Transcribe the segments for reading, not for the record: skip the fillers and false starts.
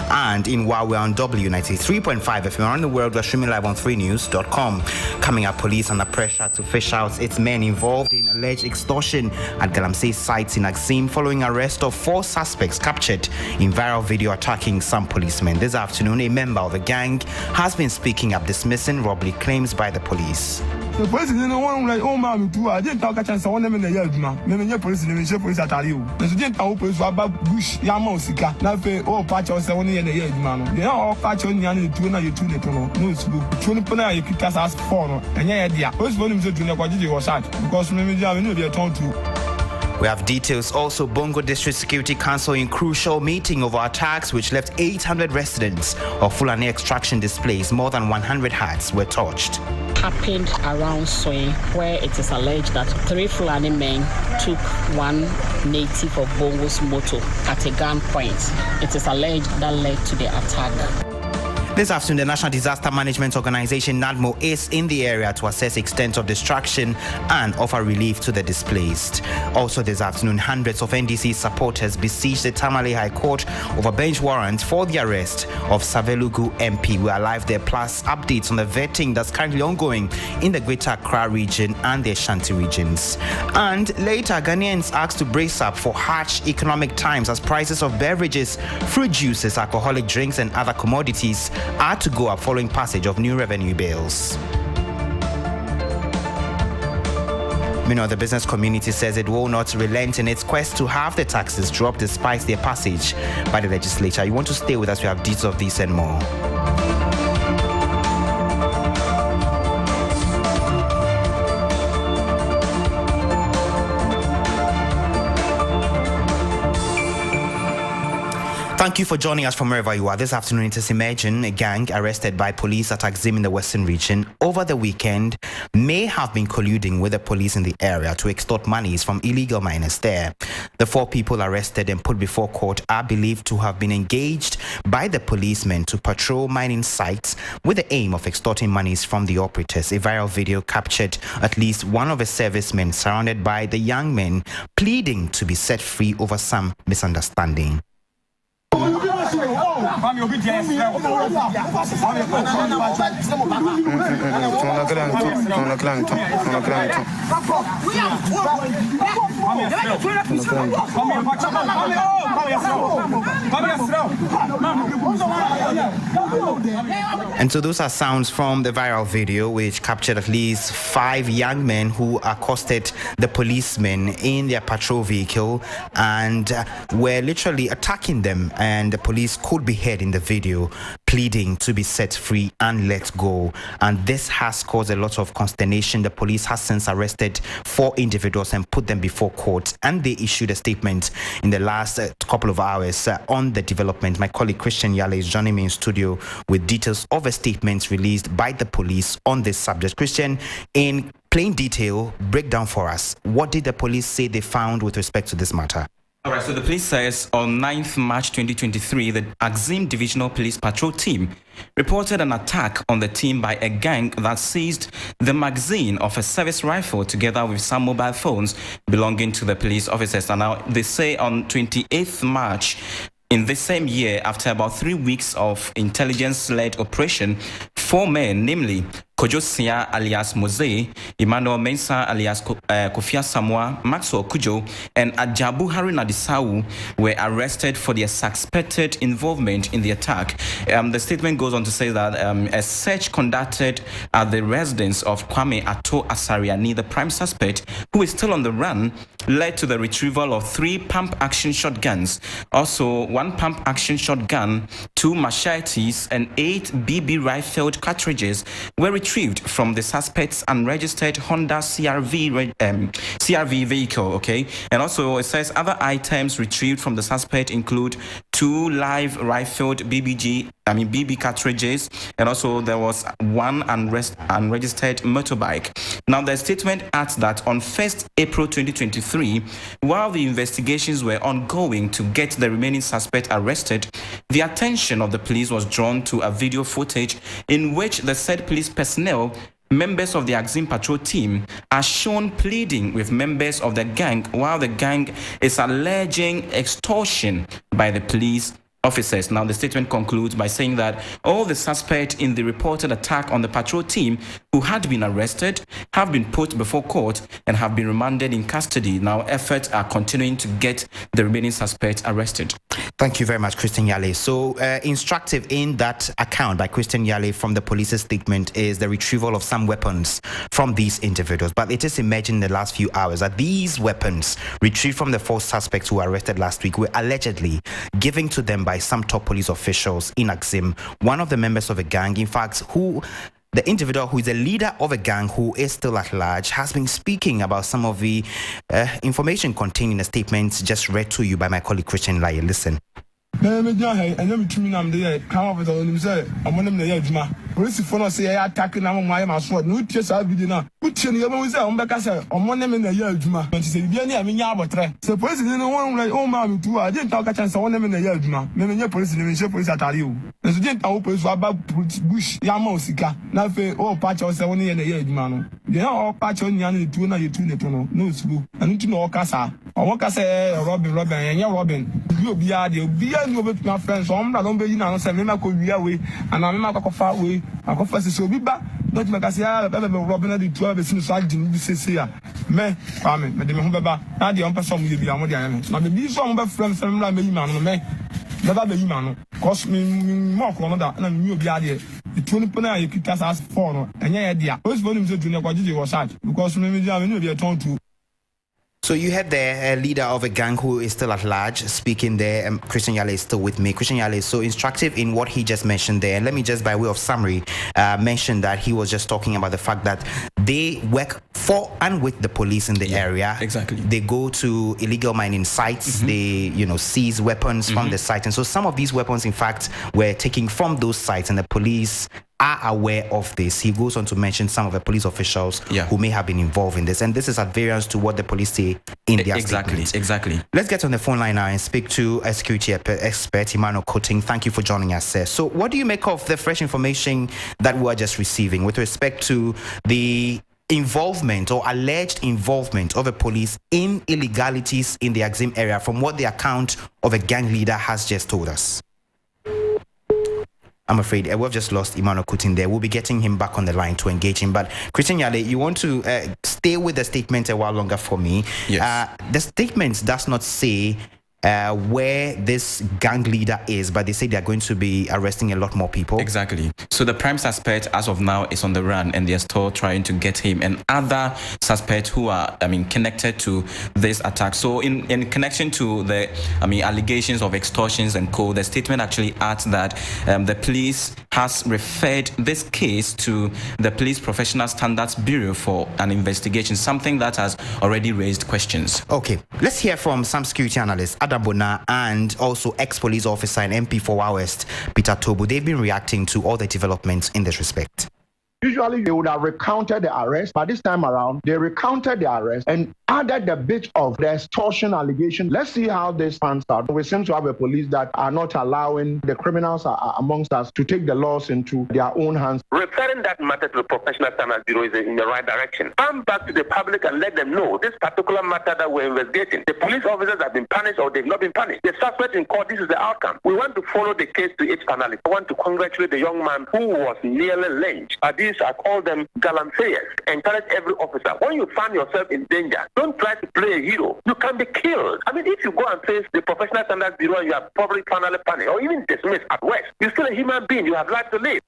And in while we're on W93.5 FM around the world, we're streaming live on 3news.com. Coming up, police under pressure to fish out its men involved in alleged extortion at Galamsey sites in Axim following arrest of 4 suspects captured in viral video attacking some policemen. This afternoon, a member of the gang has been speaking up, dismissing robbery claims by the police. The police didn't want like, oh, man, I didn't talk a chance. I want them in the yard, man. Maybe police at you. The student police were about Bush, Yamosika, Nafe, all patch or 7 in the yard, man. They are all patch on Yan, Tuna, you tune it on. No, Tunipuna, you could ask for, and yeah, first volume to Junior Quadri was shot because maybe I know they're told to. We have details also. Bongo District Security Council in crucial meeting over attacks which left 800 residents of Fulani extraction displaced. More than 100 hearts were touched. Happened around Soy, where it is alleged that 3 Fulani men took 1 native of Bongo's motor at a gunpoint. It is alleged that led to the attack. This afternoon, the National Disaster Management Organization, NADMO, is in the area to assess extent of destruction and offer relief to the displaced. Also this afternoon, hundreds of NDC supporters besieged the Tamale High Court over bench warrant for the arrest of Savelugu MP. We are live there, plus updates on the vetting that's currently ongoing in the Greater Accra region and the Ashanti regions. And later, Ghanaians asked to brace up for harsh economic times as prices of beverages, fruit juices, alcoholic drinks and other commodities are to go up following passage of new revenue bills. Meanwhile, the business community says it will not relent in its quest to have the taxes dropped despite their passage by the legislature. You want to stay with us? We have details of this and more. Thank you for joining us from wherever you are. This afternoon, it is emerging a gang arrested by police at Axim in the Western region over the weekend may have been colluding with the police in the area to extort monies from illegal miners there. The 4 people arrested and put before court are believed to have been engaged by the policemen to patrol mining sites with the aim of extorting monies from the operators. A viral video captured at least one of the servicemen surrounded by the young men pleading to be set free over some misunderstanding. And so those are sounds from the viral video which captured at least 5 young men who accosted the policemen in their patrol vehicle and were literally attacking them, and the police could be heard in the video pleading to be set free and let go. And this has caused a lot of consternation. The police has since arrested 4 individuals and put them before court, and they issued a statement in the last couple of hours on the development. My colleague Christian Yale is joining me in studio with details of a statement released by the police on this subject. Christian, in plain detail, break down for us, what did the police say they found with respect to this matter? All right, so the police says on 9th March 2023, the Axim Divisional Police Patrol Team reported an attack on the team by a gang that seized the magazine of a service rifle together with some mobile phones belonging to the police officers. And now they say on 28th March, in this same year, after about 3 weeks of intelligence-led operation, 4 men, namely Kojo Sia alias Mose, Emmanuel Mensah alias Kofia Samoa, Maxwell Kujo, and Ajabu Haruna Disau were arrested for their suspected involvement in the attack. The statement goes on to say that a search conducted at the residence of Kwame Ato Asariani, the prime suspect, who is still on the run, led to the retrieval of 3 pump-action shotguns. Also, 1 pump-action shotgun, 2 machetes, and 8 BB rifled cartridges were retrieved from the suspect's unregistered Honda CRV vehicle, okay? And also, it says other items retrieved from the suspect include 2 live rifled BB cartridges, and also there was 1 unregistered motorbike. Now, the statement adds that on 1st April 2023, while the investigations were ongoing to get the remaining suspect arrested, the attention of the police was drawn to a video footage in which the said police personnel, members of the Axim Patrol team, are shown pleading with members of the gang while the gang is alleging extortion by the police officers. Now, the statement concludes by saying that all the suspects in the reported attack on the patrol team who had been arrested have been put before court and have been remanded in custody. Now, efforts are continuing to get the remaining suspects arrested. Thank you very much, Christian Yale. So, instructive in that account by Christian Yale from the police's statement is the retrieval of some weapons from these individuals. But it is emerging in the last few hours that these weapons retrieved from the 4 suspects who were arrested last week were allegedly given to them by some top police officials in Axim, one of the members of a gang, in fact, the individual who is the leader of a gang who is still at large has been speaking about some of the information contained in the statements just read to you by my colleague Christian Yale. Listen. Police phone say attack na my so no chase video na utie ne yema say on beka say omone me na ya adwuma nti say bia ni amenya abotre say police ni no won o ma me tu a je nta ka chance won me na ya adwuma me menye police ni me she police atare o nso je nta wo police aba bush ya ma osika na fe o patch o say won ye na ya adwuma no je na o patch o nya na tu na ye tu ne to no no sugu anu tu na o kasa o kasa Robin enya Robin bi obi a de obi a ni obetuma friends o mra no be yi na no say me ma ko wia we ana me ma ko fa we akofase so bi ba don't make us ya be Robin na the 12 be sinu so agin bi sese a me kwame me de me ho beba na de on person mu ye bi amode anya me na me bi so on be friend say me yi ma no me beba be yi ma no cause me mo ko no da na me obi a de the 20 na ye kita as 4 no enya ye dia those volumes say junior kwaji was search because me dia me obi a turn to. So you had the leader of a gang who is still at large speaking there. Christian Yale is still with me. Christian Yale is so instructive in what he just mentioned there. And let me just, by way of summary, mention that he was just talking about the fact that they work for and with the police in the area. Exactly. They go to illegal mining sites. They, seize weapons from the site. And so some of these weapons, in fact, were taken from those sites, and the police are aware of this. He goes on to mention some of the police officials who may have been involved in this, and this is at variance to what the police say in their statement. Exactly. Let's get on the phone line now and speak to a security expert, Emmanuel Coating. Thank you for joining us, sir. So what do you make of the fresh information that we are just receiving with respect to the involvement or alleged involvement of the police in illegalities in the Axim area from what the account of a gang leader has just told us? I'm afraid we've just lost Emmanuel Coating there. We'll be getting him back on the line to engage him. But Christian Yale, you want to stay with the statement a while longer for me. Yes. The statement does not say where this gang leader is, but they say they're going to be arresting a lot more people. Exactly. So the prime suspect as of now is on the run, and they're still trying to get him and other suspects who are, connected to this attack. So in connection to the, allegations of extortions and co, the statement actually adds that the police has referred this case to the Police Professional Standards Bureau for an investigation, something that has already raised questions. Okay, let's hear from some security analysts, Adam Bona, and also ex-police officer and MP for Wa West, Peter Tobu. They've been reacting to all the developments in this respect. Usually they would have recounted the arrest, but this time around they recounted the arrest and added the bit of the extortion allegation. Let's see how this pans out. We seem to have a police that are not allowing the criminals amongst us to take the laws into their own hands. Referring that matter to the Professional Standards Bureau is in the right direction. Come back to the public and let them know this particular matter that we're investigating. The police officers have been punished or they've not been punished. The suspect in court, this is the outcome. We want to follow the case to its finality. I want to congratulate the young man who was nearly lynched. These, I call them gallantries. Encourage every officer. When you find yourself in danger, don't try to play a hero. You can be killed. If you go and face the Professional Standards Bureau and you are probably finally punished or even dismissed at worst, you're still a human being. You have life to live.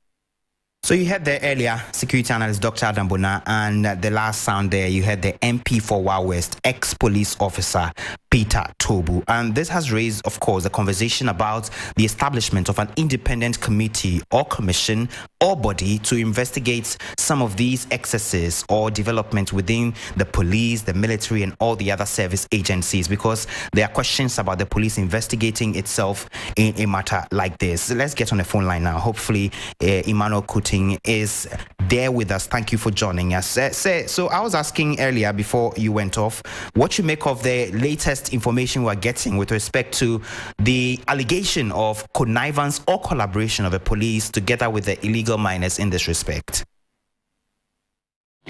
So you heard the earlier security analyst, Dr. Adam Bona, and the last sound there, you heard the MP for Wa West, ex-police officer, Peter Tobu. And this has raised, of course, a conversation about the establishment of an independent committee or commission or body to investigate some of these excesses or developments within the police, the military, and all the other service agencies, because there are questions about the police investigating itself in a matter like this. Let's get on the phone line now. Hopefully, Emmanuel Coating is there with us. Thank you for joining us. So I was asking earlier before you went off, what you make of the latest information we're getting with respect to the allegation of connivance or collaboration of the police together with the illegal miners in this respect.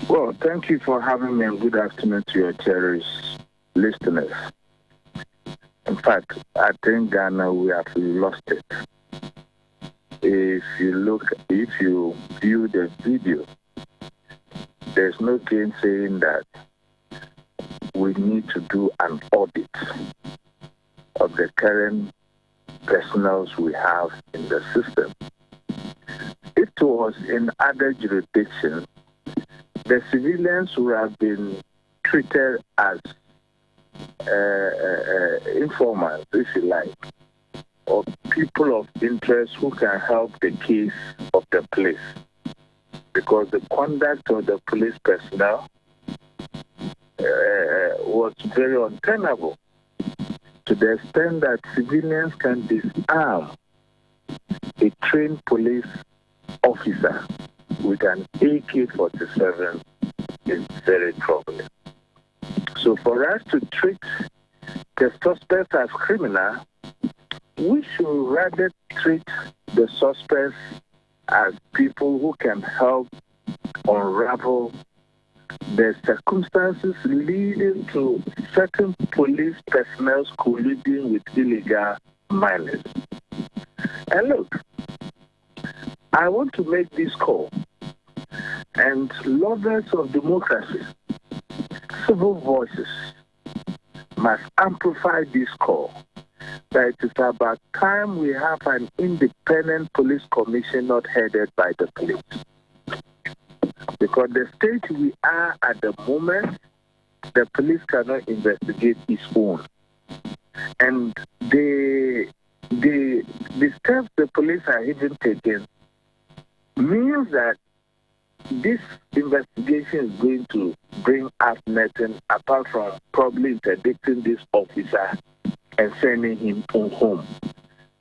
Well, thank you for having me, and good afternoon to your cherished listeners. In fact, I think Ghana, we have lost it. If you view the video, there's no game saying that we need to do an audit of the current personnel we have in the system. If it was in other jurisdictions, the civilians would have been treated as informants, if you like, or people of interest who can help the case of the police. Because the conduct of the police personnel was very untenable, to the extent that civilians can disarm a trained police officer with an AK-47 is very troubling. So for us to treat the suspects as criminal, we should rather treat the suspects as people who can help unravel the circumstances leading to certain police personnel colluding with illegal miners. And look, I want to make this call, and lovers of democracy, civil voices must amplify this call, that it is about time we have an independent police commission not headed by the police. Because the state we are at the moment, the police cannot investigate its own. And the steps the police are even taking means that this investigation is going to bring up nothing apart from probably interdicting this officer and sending him home.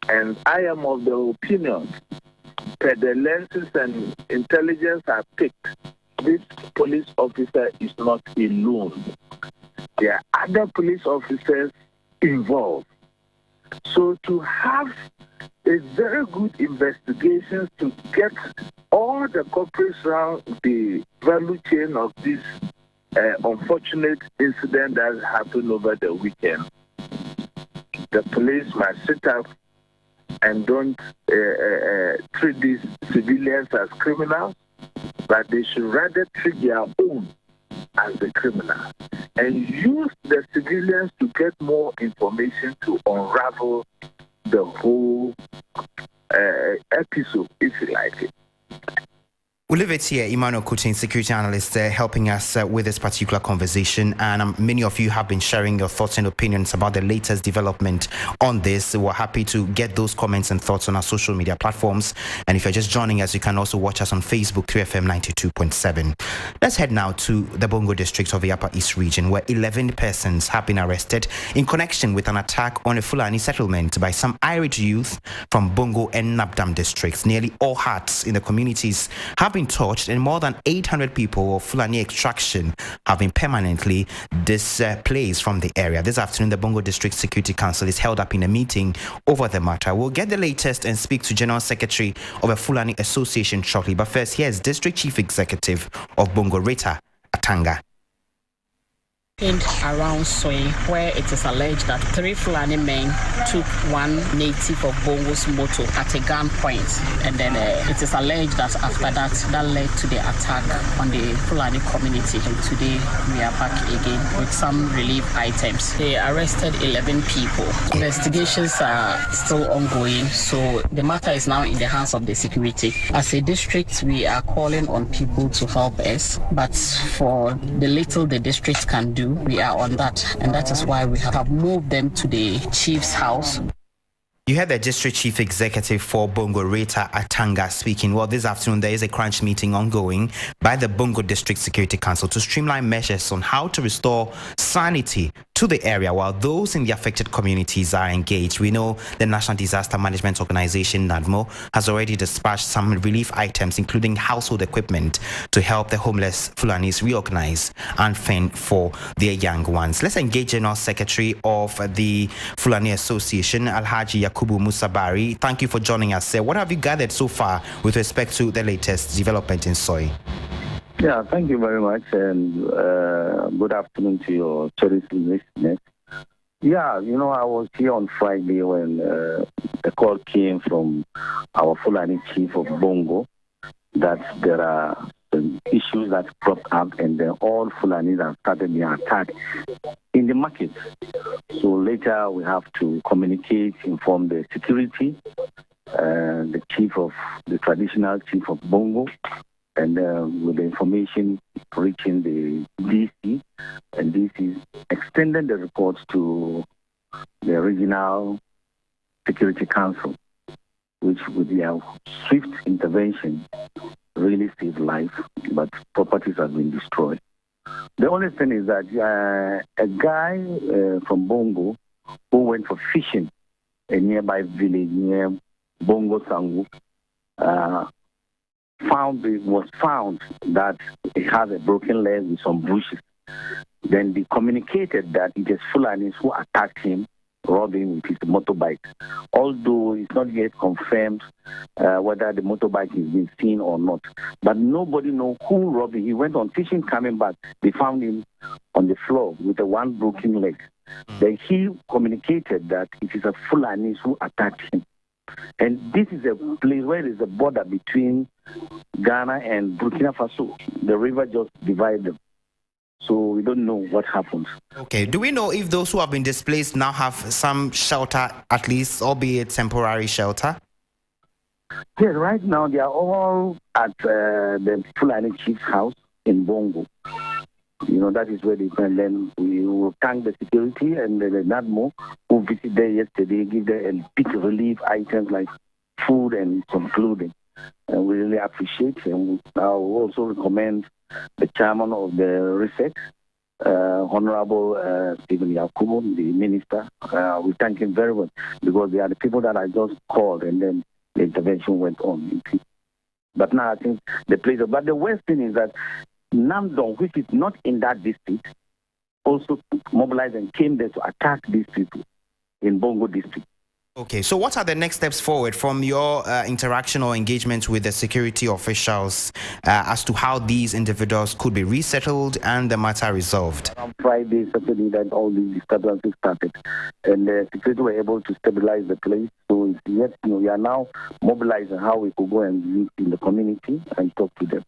And I am of the opinion that the lenses and intelligence are picked. This police officer is not alone. There are other police officers involved. So to have a very good investigation to get all the culprits around the value chain of this unfortunate incident that happened over the weekend, the police must sit up and don't treat these civilians as criminals, but they should rather treat their own as the criminal and use the civilians to get more information to unravel the whole episode, if you like it. We'll leave it here. Emmanuel Kutin, security analyst, helping us with this particular conversation. And many of you have been sharing your thoughts and opinions about the latest development on this. We're happy to get those comments and thoughts on our social media platforms. And if you're just joining us, you can also watch us on Facebook, 3FM 92.7. Let's head now to the Bongo district of the Upper East region, where 11 persons have been arrested in connection with an attack on a Fulani settlement by some irate youth from Bongo and Nabdam districts. Nearly all hearts in the communities have been touched, and more than 800 people of Fulani extraction have been permanently displaced from the area. This afternoon, the Bongo District Security Council is held up in a meeting over the matter. We'll get the latest and speak to General Secretary of a Fulani Association shortly. But first, here's District Chief Executive of Bongo, Rita Atanga. Around Soy, where it is alleged that 3 Fulani men took one native of Bongo's motor at a gunpoint, and then it is alleged that after that led to the attack on the Fulani community. And today we are back again with some relief items. They arrested 11 people. Investigations are still ongoing, so the matter is now in the hands of the security. As a district, we are calling on people to help us, but for the little the district can do, we are on that, and that is why we have moved them to the chief's house. You heard the District Chief Executive for Bongo, Rita Atanga, speaking. Well, this afternoon there is a crunch meeting ongoing by the Bongo District Security Council to streamline measures on how to restore sanity to the area while those in the affected communities are engaged. We know the National Disaster Management Organization, NADMO, has already dispatched some relief items, including household equipment, to help the homeless Fulanis reorganize and fend for their young ones. Let's engage General Secretary of the Fulani Association, Alhaji Yakubu Musabari. Thank you for joining us, sir. What have you gathered so far with respect to the latest development in Soy? Yeah, thank you very much, and good afternoon to your cherished listeners. Yeah, I was here on Friday when the call came from our Fulani chief of Bongo that there are issues that cropped up and then all Fulanis have started being attacked in the market. So later we have to communicate, inform the security, the traditional chief of Bongo, and with the information reaching the DC, and DC extended the reports to the regional security council, which with their swift intervention really saved life, but properties have been destroyed. The only thing is that a guy from Bongo who went for fishing a nearby village near Bongo Sangu was found that he had a broken leg with some bushes. Then they communicated that it is Fulanis who attacked him, robbing with his motorbike. Although it's not yet confirmed whether the motorbike is being seen or not. But nobody knows who robbed him. He went on fishing, coming back. They found him on the floor with a one broken leg. Then he communicated that it is a Fulanis who attacked him. And this is a place where there is a border between Ghana and Burkina Faso. The river just divides them. So we don't know what happens. Okay. Do we know if those who have been displaced now have some shelter, at least, albeit temporary shelter? Yes, right now they are all at the Fulani chief's house in Bongo. That is where they can. Then we will thank the security and the NADMO who visited there yesterday, give them a big relief items like food and some clothing. And we really appreciate and I will also recommend the chairman of the RISEC, Honorable Stephen Yakubu, the minister. We thank him very much because they are the people that I just called and then the intervention went on. But now I think the place. But the worst thing is that Namdong, which is not in that district, also mobilized and came there to attack these people in Bongo district. Okay, so what are the next steps forward from your interaction or engagement with the security officials as to how these individuals could be resettled and the matter resolved? On Friday, Saturday, that all these disturbances started, and the security were able to stabilize the place. So yes, we are now mobilizing how we could go and meet in the community and talk to them.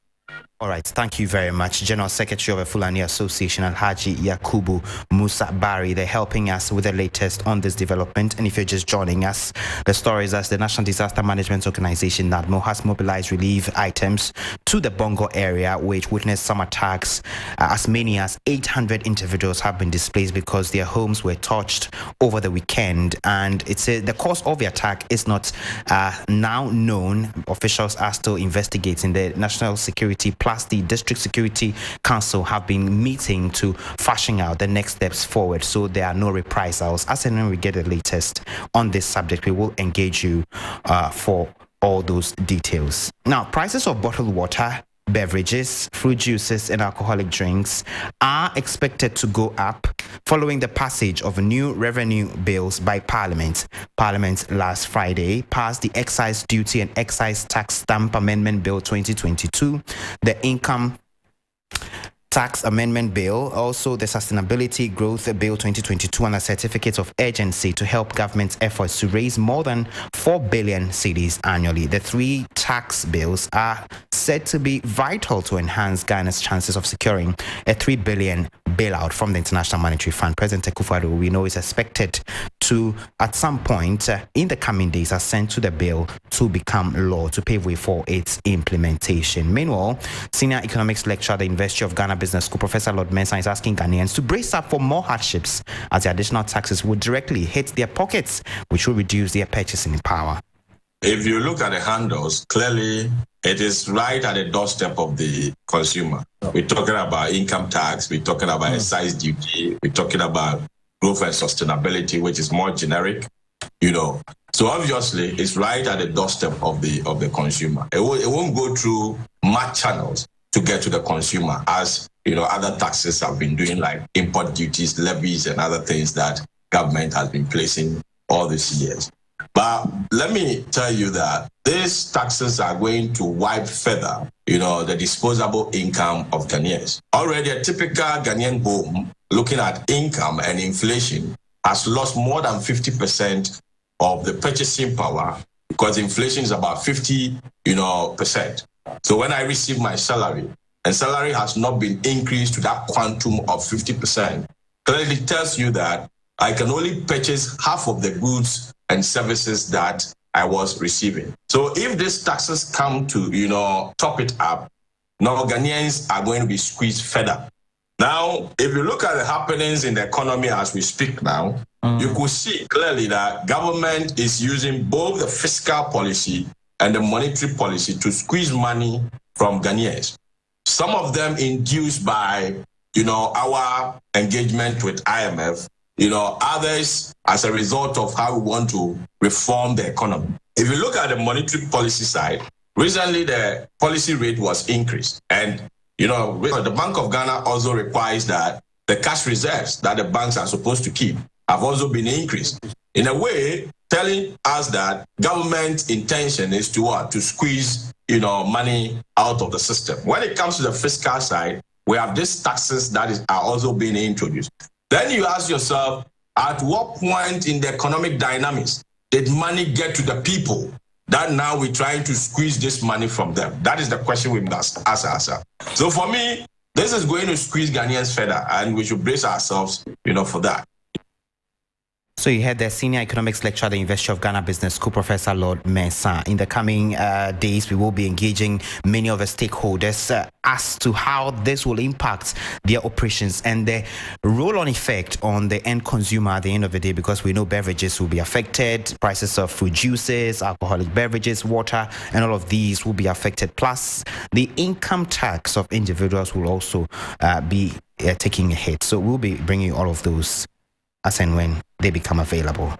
All right, thank you very much. General Secretary of the Fulani Association, Alhaji Yakubu Musa Bari, they're helping us with the latest on this development. And if you're just joining us, the story is that the National Disaster Management Organization, NADMO, has mobilized relief items to the Bongo area, which witnessed some attacks. As many as 800 individuals have been displaced because their homes were touched over the weekend. And it's the cause of the attack is not now known. Officials are still investigating. The National Security plus the District Security Council have been meeting to fashion out the next steps forward, so there are no reprisals. As and when we get the latest on this subject, we will engage you for all those details. Now, prices of bottled water, beverages, fruit juices, and alcoholic drinks are expected to go up following the passage of new revenue bills by Parliament. Parliament last Friday passed the Excise Duty and Excise Tax Stamp Amendment Bill 2022, the Income Tax Amendment Bill, also the Sustainability Growth Bill 2022, and a certificate of urgency to help government's efforts to raise more than 4 billion cedis annually. The three tax bills are said to be vital to enhance Ghana's chances of securing a 3 billion bailout from the International Monetary Fund. President Akufo-Addo, we know, is expected to, at some point in the coming days, assent to the bill to become law to pave way for its implementation. Meanwhile, senior economics lecturer at the University of Ghana Business School, Professor Lord Mensah, is asking Ghanaians to brace up for more hardships as the additional taxes would directly hit their pockets, which will reduce their purchasing power. If you look at the handles, clearly it is right at the doorstep of the consumer. We're talking about income tax, we're talking about excise duty, we're talking about growth and sustainability, which is more generic, So obviously, it's right at the doorstep of the consumer. It won't go through much channels to get to the consumer, as other taxes have been doing, like import duties, levies, and other things that government has been placing all these years. But let me tell you that these taxes are going to wipe further, the disposable income of Ghanaians. Already a typical Ghanaian home, looking at income and inflation, has lost more than 50% of the purchasing power because inflation is about 50%. So when I receive my salary, and salary has not been increased to that quantum of 50%, clearly tells you that I can only purchase half of the goods and services that I was receiving. So if these taxes come to, top it up, now Ghanaians are going to be squeezed further. Now, if you look at the happenings in the economy as we speak now, you could see clearly that government is using both the fiscal policy and the monetary policy to squeeze money from Ghanaians. Some of them induced by, our engagement with IMF, others as a result of how we want to reform the economy. If you look at the monetary policy side, recently the policy rate was increased. And, the Bank of Ghana also requires that the cash reserves that the banks are supposed to keep have also been increased. In a way, telling us that government intention is to squeeze, money out of the system. When it comes to the fiscal side, we have these taxes that are also being introduced. Then you ask yourself, at what point in the economic dynamics did money get to the people that now we're trying to squeeze this money from them? That is the question we must ask ourselves. So for me, this is going to squeeze Ghanaians further, and we should brace ourselves, for that. So you heard the senior economics lecturer at the University of Ghana Business School, Professor Lord Mensah. In the coming days, we will be engaging many of the stakeholders as to how this will impact their operations and the roll-on effect on the end consumer at the end of the day, because we know beverages will be affected, prices of fruit juices, alcoholic beverages, water, and all of these will be affected. Plus, the income tax of individuals will also be taking a hit. So we'll be bringing all of those as and when they become available.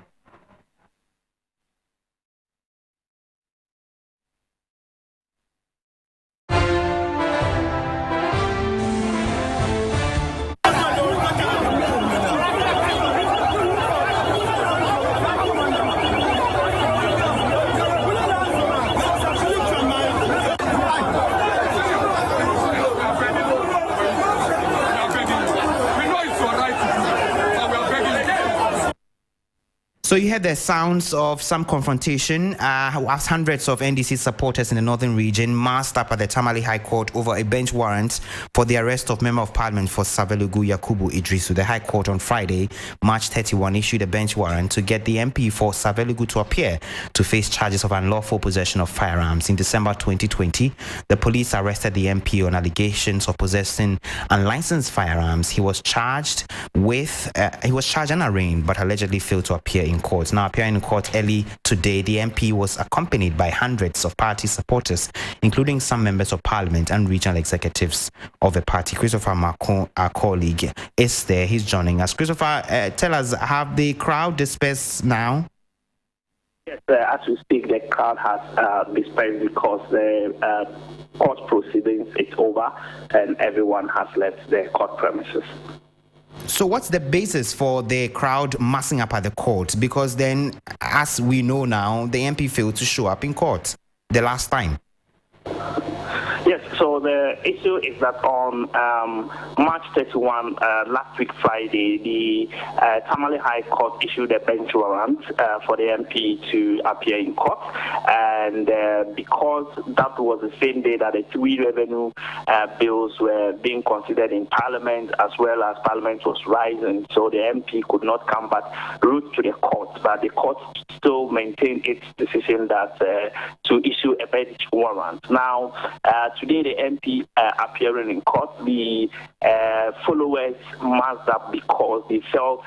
So you heard the sounds of some confrontation as hundreds of NDC supporters in the northern region massed up at the Tamale High Court over a bench warrant for the arrest of Member of Parliament for Savelugu Yakubu Idrisu. The High Court on Friday, March 31, issued a bench warrant to get the MP for Savelugu to appear to face charges of unlawful possession of firearms. In December 2020, the police arrested the MP on allegations of possessing unlicensed firearms. He was charged and arraigned, but allegedly failed to appear in court. Now, appearing in court early today, the MP was accompanied by hundreds of party supporters, including some members of parliament and regional executives of the party. Christopher Macron, our colleague, is there. He's joining us. Christopher, tell us, have the crowd dispersed now? Yes, as we speak, the crowd has dispersed because the court proceedings is over and everyone has left the court premises. So what's the basis for the crowd massing up at the court? Because then, as we know now, the MP failed to show up in court the last time. Yes, so the issue is that on March 31, last week Friday, the Tamale High Court issued a bench warrant for the MP to appear in court. And because that was the same day that the three revenue bills were being considered in Parliament, as well as Parliament was rising, so the MP could not come but wrote to the court. But the court still maintained its decision that to issue a bench warrant. Now, today the MP appearing in court, the followers massed up because they felt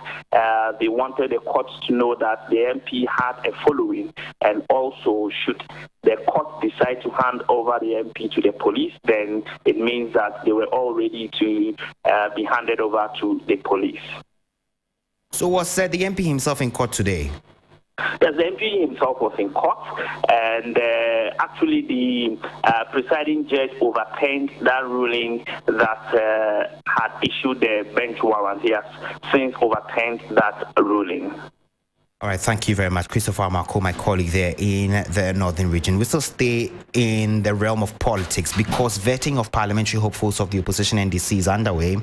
they wanted the court to know that the MP had a following, and also should the court decide to hand over the MP to the police, then it means that they were all ready to be handed over to the police. So was the MP himself in court today? Yes, the MP himself was in court, and actually the presiding judge overturned that ruling that had issued the bench warrant. He has since overturned that ruling. All right, thank you very much, Christopher Marco, my colleague there in the northern region. We still stay in the realm of politics because vetting of parliamentary hopefuls of the opposition NDC is underway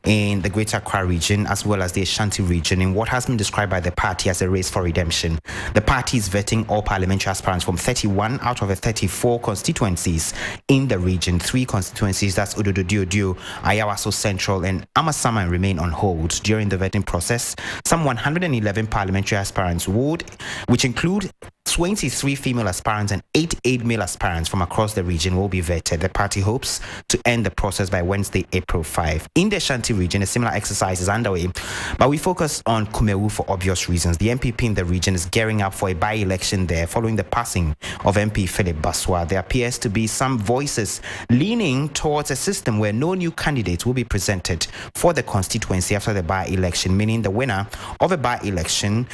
in the Greater Accra region as well as the Ashanti region in what has been described by the party as a race for redemption. The party is vetting all parliamentary aspirants from 31 out of the 34 constituencies in the region. 3 constituencies, that's Ododo Diodio, Ayawaso Central, and Amasaman, remain on hold during the vetting process. Some 111 parliamentary aspirants which include 23 female aspirants and 88 male aspirants from across the region, will be vetted. The party hopes to end the process by Wednesday, April 5. In the Ashanti region, a similar exercise is underway, but we focus on Kumewu for obvious reasons. The MPP in the region is gearing up for a by-election there following the passing of MP Philip Baswa. There appears to be some voices leaning towards a system where no new candidate will be presented for the constituency after the by-election, meaning the winner of a by-election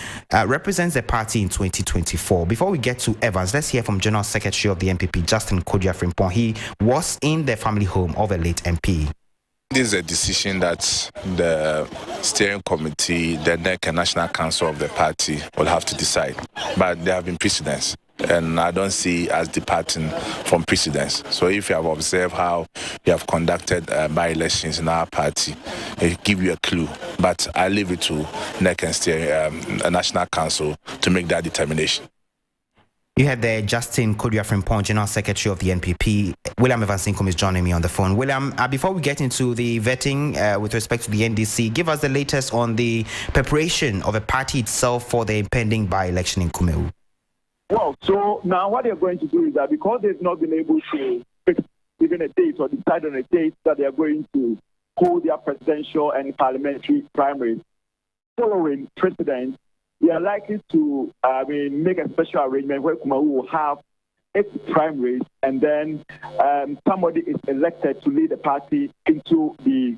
represents the party in 2024. Before we get to Evans, let's hear from General Secretary of the MPP, Justin Kodua Frimpong. He was in the family home of a late MP. This is a decision that the steering committee, the NEC and National Council of the party will have to decide. But there have been precedents, and I don't see as departing from precedents. So if you have observed how we have conducted by-elections in our party, it give you a clue. But I leave it to NEC and steering, National Council to make that determination. You had there Justin Kodua Frimpong, General Secretary of the NPP. William Evans Inkom is joining me on the phone. William, before we get into the vetting with respect to the NDC, give us the latest on the preparation of the party itself for the impending by-election in Kumewu. Well, so now what they're going to do is that because they've not been able to fix even a date or decide on a date that they are going to hold their presidential and parliamentary primaries following precedent, they are likely to make a special arrangement where Kumewu will have its primaries and then somebody is elected to lead the party into the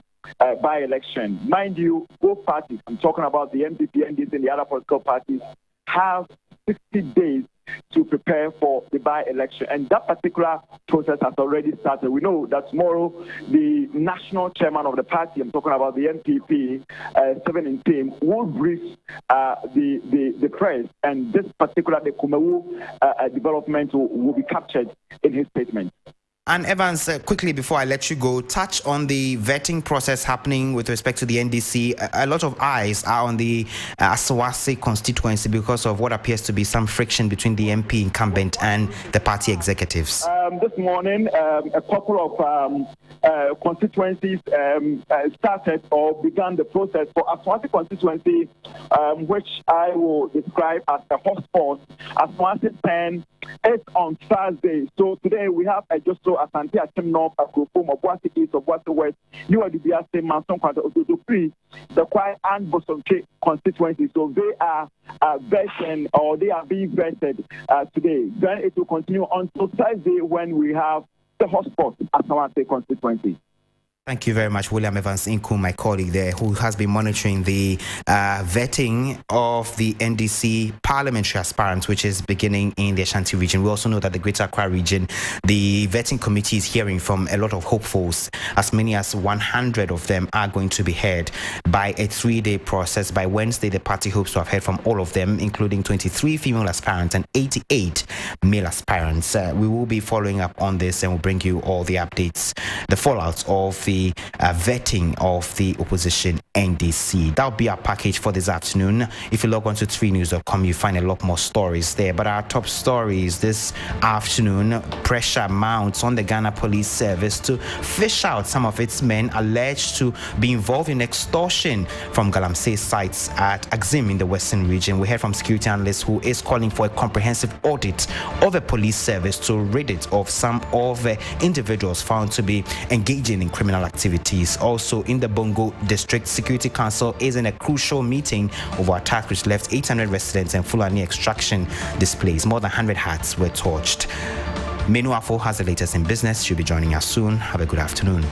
by-election. Mind you, both parties, I'm talking about the MPP, NDC, and the other political parties, have 60 days to prepare for the by-election. And that particular process has already started. We know that tomorrow the national chairman of the party, I'm talking about the MPP, 7 in team, will brief the press. And this particular, the Kumewu development will be captured in his statement. And Evans, quickly before I let you go, touch on the vetting process happening with respect to the NDC. A lot of eyes are on the Asawase constituency because of what appears to be some friction between the MP incumbent and the party executives. This morning, a couple of constituencies started or began the process for Asawase constituency, which I will describe as a hotspot. Asawase 10 is on Thursday. So today we have Ejoso, Asante, Akim North, Akrofo, Obuasi East, Obuasi West, UADBS, Manson, Ododo Free, the Kwai and Bosomche constituency. So they are vetting, or they are being vetted today. Then it will continue until Thursday when we have the hotspot at Asawase constituency. Thank you very much, William Evans Inkum, my colleague there, who has been monitoring the vetting of the NDC parliamentary aspirants, which is beginning in the Ashanti region. We also know that the Greater Accra region, the vetting committee is hearing from a lot of hopefuls. As many as 100 of them are going to be heard by a 3-day process. By Wednesday, the party hopes to have heard from all of them, including 23 female aspirants and 88 male aspirants. We will be following up on this and we'll bring you all the updates, the fallouts of the vetting of the opposition NDC. That'll be our package for this afternoon. If you log on to 3news.com, you find a lot more stories there. But our top stories this afternoon: pressure mounts on the Ghana Police Service to fish out some of its men alleged to be involved in extortion from Galamsey sites at Axim in the Western region. We heard from security analyst who is calling for a comprehensive audit of the police service to rid it of some of the individuals found to be engaging in criminal activities. Also in the Bongo District, Security Council is in a crucial meeting over attacks which left 800 residents and Fulani extraction displays. More than 100 hats were torched. Menu Afo has the latest in business. She'll be joining us soon. Have a good afternoon.